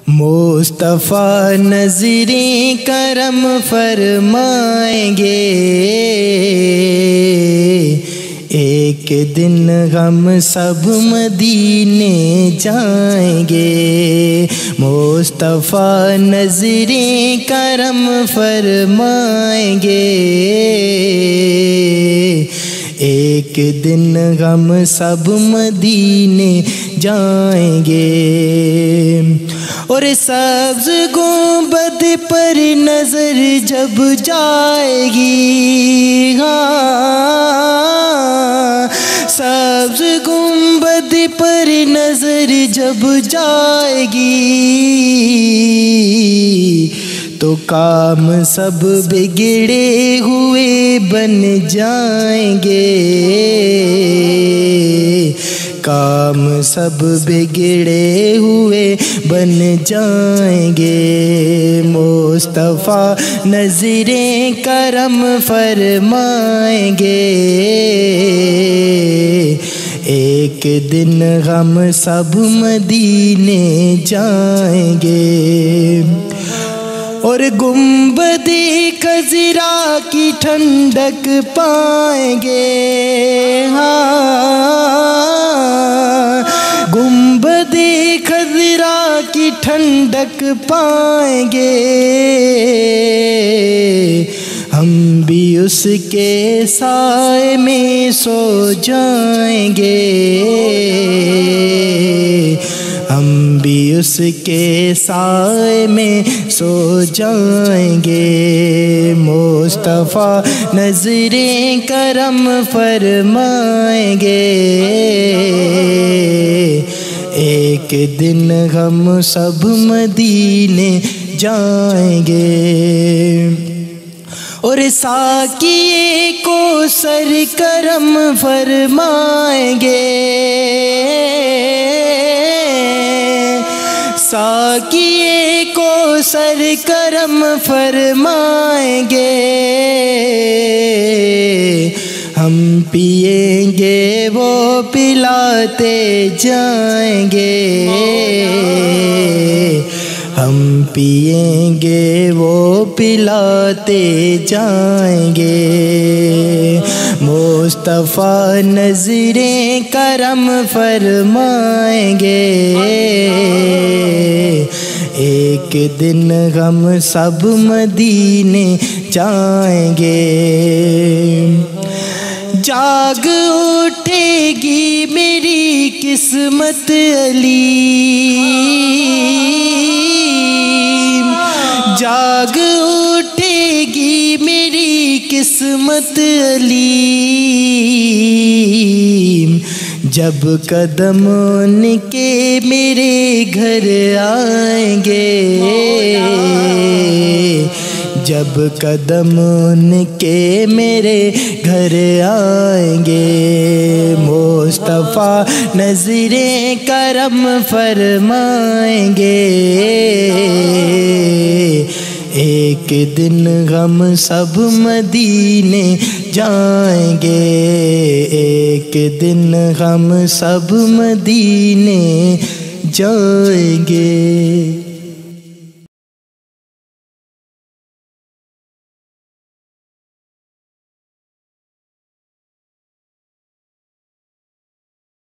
مصطفیٰ نظریں کرم فرمائیں گے، ایک دن ہم سب مدینے جائیں گے۔ مصطفیٰ نظریں کرم فرمائیں گے، ایک دن ہم سب مدینے جائیں گے۔ اور سبز گنبد پر نظر جب جائے گی، سبز گنبد پر نظر جب جائے گی، تو کام سب بگڑے ہوئے بن جائیں گے، کام سب بگڑے ہوئے بن جائیں گے۔ مصطفیٰ نظریں کرم فرمائیں گے، ایک دن ہم سب مدینے جائیں گے۔ اور گنبد خضرا کی ٹھنڈک پائیں گے، گنبد خضرا کی ٹھنڈک پائیں گے، ہم بھی اس کے سائے میں سو جائیں گے، ہم بھی اس کے سائے میں سو جائیں گے۔ مصطفیٰ نظریں کرم فرمائیں گے، ایک دن ہم سب مدینے جائیں گے۔ اور ساقی کو سر کرم فرمائیں گے، ساقی کو سر کرم فرمائیں گے، ہم پئیں گے وہ پلاتے جائیں گے، ہم پئیں گے وہ پلاتے جائیں گے۔ مصطفیٰ نظریں کرم فرمائیں گے، ایک دن ہم سب مدینے جائیں گے۔ جاگ اٹھے گی میری قسمت علی، جاگ اٹھے گی میری قسمت علی، جب قدم ان کے میرے گھر آئیں گے، جب قدم ان کے میرے گھر آئیں گے۔ مصطفیٰ نظریں کرم فرمائیں گے، ایک دن ہم سب مدینے جائیں گے، ایک دن ہم سب مدینے جائیں گے۔